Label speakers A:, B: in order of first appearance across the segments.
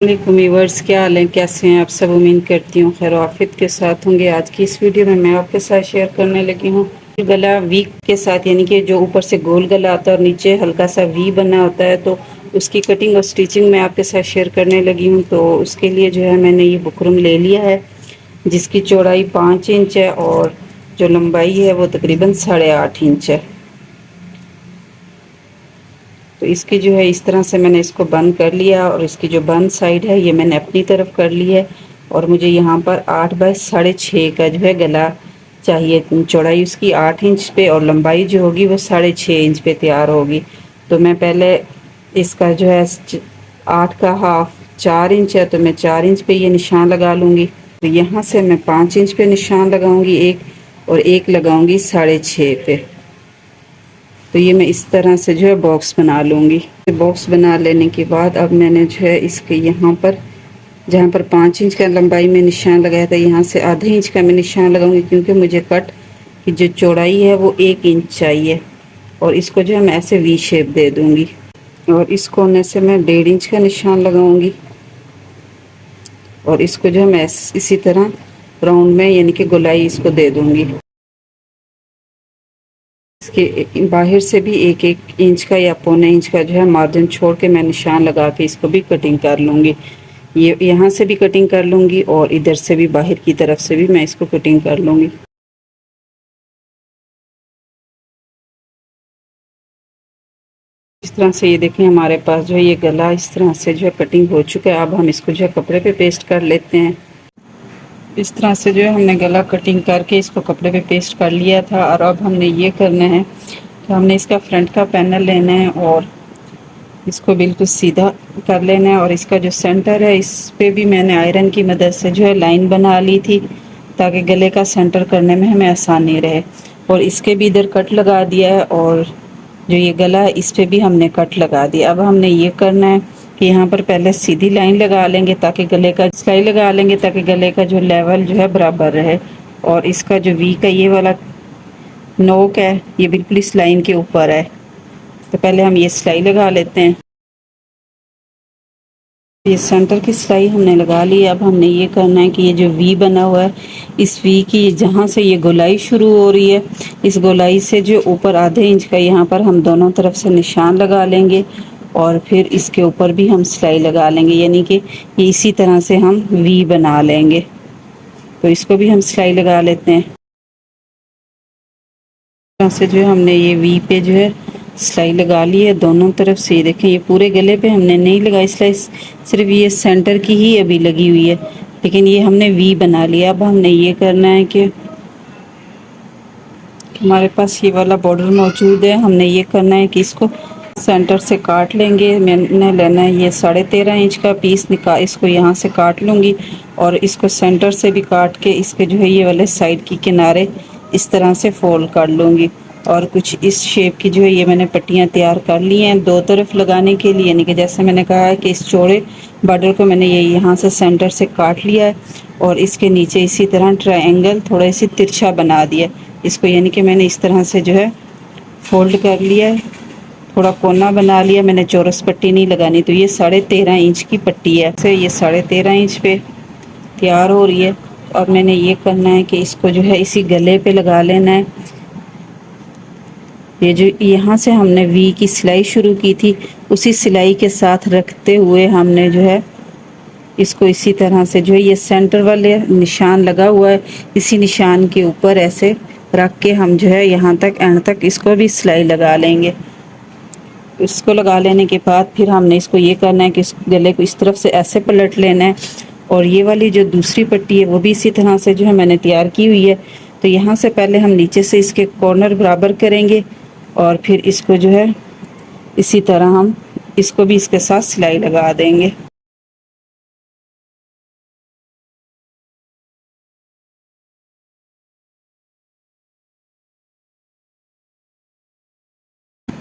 A: वालेकुम व्यूअर्स, क्या हाल है, कैसे हैं आप सब। उम्मीद करती हूँ खैर आफियत के साथ होंगे। आज की इस वीडियो में मैं आपके साथ शेयर करने लगी हूँ गला वी के साथ, यानी कि जो ऊपर से गोल गला आता है और नीचे हल्का सा वी बना होता है, तो उसकी कटिंग और स्टिचिंग मैं आपके साथ शेयर करने लगी हूँ। तो उसके लिए जो है मैंने ये बुकरम ले लिया है जिसकी चौड़ाई 5 इंच है और जो लंबाई है वो तकरीबन 8.5 इंच है। तो इसकी जो है इस तरह से मैंने इसको बंद कर लिया और इसकी जो बंद साइड है ये मैंने अपनी तरफ कर ली है। और मुझे यहाँ पर 8 बाय 6.5 का जो है गला चाहिए। चौड़ाई उसकी 8 इंच पे और लंबाई जो होगी वो 6.5 इंच पे तैयार होगी। तो मैं पहले इसका जो है 8 का हाफ 4 इंच है, तो मैं 4 इंच पे ये निशान लगा लूँगी। तो यहाँ से मैं 5 इंच पे निशान लगाऊंगी एक, और एक लगाऊंगी 6.5 पे। तो ये मैं इस तरह से जो है बॉक्स बना लूँगी। बॉक्स बना लेने के बाद अब मैंने जो है इसके यहाँ पर जहाँ पर 5 इंच का लंबाई में निशान लगाया था, यहाँ से आधे इंच का मैं निशान लगाऊंगी, क्योंकि मुझे कट की जो चौड़ाई है वो 1 इंच चाहिए। और इसको जो है मैं ऐसे वी शेप दे दूँगी और इस कोने से मैं 1.5 इंच का निशान लगाऊंगी और इसको जो है मैं इसी तरह राउंड में यानी कि गोलाई इसको दे दूँगी। इसके बाहर से भी 1-1 इंच का या पौने इंच का जो है मार्जिन छोड़ के मैं निशान लगा के इसको भी कटिंग कर लूँगी। ये यहाँ से भी कटिंग कर लूँगी और इधर से भी बाहर की तरफ से भी मैं इसको कटिंग कर लूँगी। इस तरह से ये देखें हमारे पास जो है ये गला इस तरह से जो है कटिंग हो चुका है। अब हम इसको जो है कपड़े पे पेस्ट कर लेते हैं। इस तरह से जो है हमने गला कटिंग करके इसको कपड़े पे पेस्ट कर लिया था। और अब हमने ये करना है कि हमने इसका फ्रंट का पैनल लेना है और इसको बिल्कुल सीधा कर लेना है। और इसका जो सेंटर है इस पे भी मैंने आयरन की मदद से जो है लाइन बना ली थी, ताकि गले का सेंटर करने में हमें आसानी रहे। और इसके भी इधर कट लगा दिया है और जो ये गला है इस पे भी हमने कट लगा दिया। अब हमने ये करना है कि यहाँ पर पहले सीधी लाइन लगा लेंगे, ताकि गले का सिलाई लगा लेंगे ताकि गले का जो लेवल जो है बराबर रहे। और इसका जो वी का ये वाला नोक है ये बिल्कुल इस लाइन के ऊपर है। तो पहले हम ये सिलाई लगा लेते हैं। ये सेंटर की सिलाई हमने लगा ली। अब हमने ये करना है कि ये जो वी बना हुआ है इस वी की जहाँ से ये गोलाई शुरू हो रही है, इस गोलाई से जो ऊपर आधे इंच का यहाँ पर हम दोनों तरफ से निशान लगा लेंगे और फिर इसके ऊपर भी हम सिलाई लगा लेंगे, यानी कि ये इसी तरह से हम वी बना लेंगे। तो इसको भी हम सिलाई लगा लेते हैं। तरह से जो है हमने ये वी पे जो है सिलाई लगा ली है दोनों तरफ से। ये देखें ये पूरे गले पे हमने नहीं लगाई सिलाई, सिर्फ ये सेंटर की ही अभी लगी हुई है, लेकिन ये हमने वी बना लिया। अब हमने ये करना है कि हमारे पास ये वाला बॉर्डर मौजूद है, हमने ये करना है कि इसको सेंटर से काट लेंगे। मैंने लेना है ये 13.5 इंच का पीस, निकाल इसको यहाँ से काट लूँगी और इसको सेंटर से भी काट के इसके जो है ये वाले साइड की किनारे इस तरह से फोल्ड कर लूँगी। और कुछ इस शेप की जो है ये मैंने पट्टियाँ तैयार कर ली हैं दो तरफ लगाने के लिए, यानी कि जैसे मैंने कहा है कि इस चौड़े बॉर्डर को मैंने ये यहाँ से सेंटर से काट लिया है और इसके नीचे इसी तरह ट्रायंगल थोड़ा सी तिरछा बना दिया इसको, यानी कि मैंने इस तरह से जो है फोल्ड कर लिया है, थोड़ा कोना बना लिया। मैंने चौरस पट्टी नहीं लगानी। तो ये 13.5 इंच की पट्टी है, से ये 13.5 इंच पे तैयार हो रही है। और मैंने ये करना है कि इसको जो है इसी गले पे लगा लेना है। ये जो यहाँ से हमने वी की सिलाई शुरू की थी उसी सिलाई के साथ रखते हुए हमने जो है इसको इसी तरह से जो है ये सेंटर वाले निशान लगा हुआ है इसी निशान के ऊपर ऐसे रख के हम जो है यहाँ तक एंड तक इसको भी सिलाई लगा लेंगे। इसको लगा लेने के बाद फिर हमने इसको ये करना है कि इस गले को इस तरफ से ऐसे पलट लेना है और ये वाली जो दूसरी पट्टी है वो भी इसी तरह से जो है मैंने तैयार की हुई है। तो यहाँ से पहले हम नीचे से इसके कॉर्नर बराबर करेंगे और फिर इसको जो है इसी तरह हम इसको भी इसके साथ सिलाई लगा देंगे।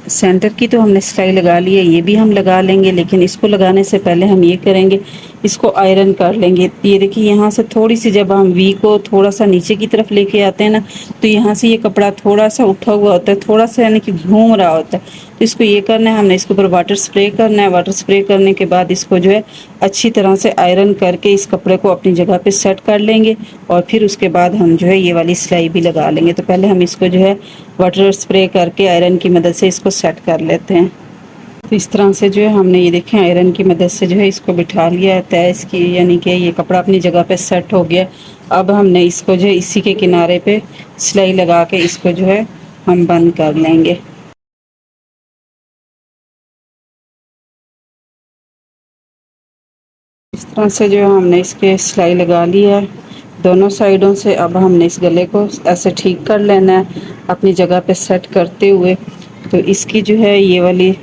A: सेंटर की तो हमने सिलाई लगा ली है, ये भी हम लगा लेंगे, लेकिन इसको लगाने से पहले हम ये करेंगे इसको आयरन कर लेंगे। ये देखिए यहाँ से थोड़ी सी जब हम वी को थोड़ा सा नीचे की तरफ लेके आते हैं ना, तो यहाँ से ये कपड़ा थोड़ा सा उठा हुआ होता है, थोड़ा सा यानी कि घूम रहा होता है। तो इसको ये करना है, हमने इसके ऊपर वाटर स्प्रे करना है। वाटर स्प्रे करने के बाद इसको जो है अच्छी तरह से आयरन करके इस कपड़े को अपनी जगह पे सेट कर लेंगे, और फिर उसके बाद हम जो है ये वाली सिलाई भी लगा लेंगे। तो पहले हम इसको जो है वाटर स्प्रे करके आयरन की मदद से इसको सेट कर लेते हैं। तो इस तरह से जो है हमने ये देखें आयरन की मदद से जो है इसको बिठा लिया है तय इसकी, यानी कि ये कपड़ा अपनी जगह पे सेट हो गया। अब हमने इसको जो है इसी के किनारे पे सिलाई लगा के इसको जो है हम बंद कर लेंगे। इस तरह से जो है हमने इसके सिलाई लगा ली है दोनों साइडों से। अब हमने इस गले को ऐसे ठीक कर लेना है अपनी जगह पे सेट करते हुए। तो इसकी जो है ये वाली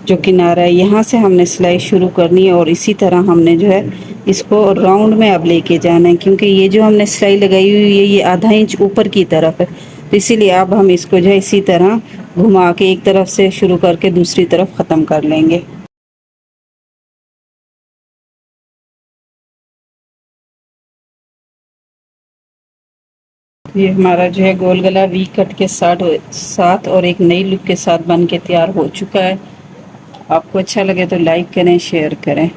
A: जो किनारा है यहाँ से हमने सिलाई शुरू करनी है, और इसी तरह हमने जो है इसको राउंड में अब लेके जाना है, क्योंकि ये जो हमने सिलाई लगाई हुई है ये आधा इंच ऊपर की तरफ है। तो इसीलिए अब हम इसको जो है इसी तरह घुमा के एक तरफ से शुरू करके दूसरी तरफ ख़त्म कर लेंगे। ये हमारा जो है गोल गला वी कट के साथ और एक नई लुक के साथ बन के तैयार हो चुका है। आपको अच्छा लगे तो लाइक करें, शेयर करें।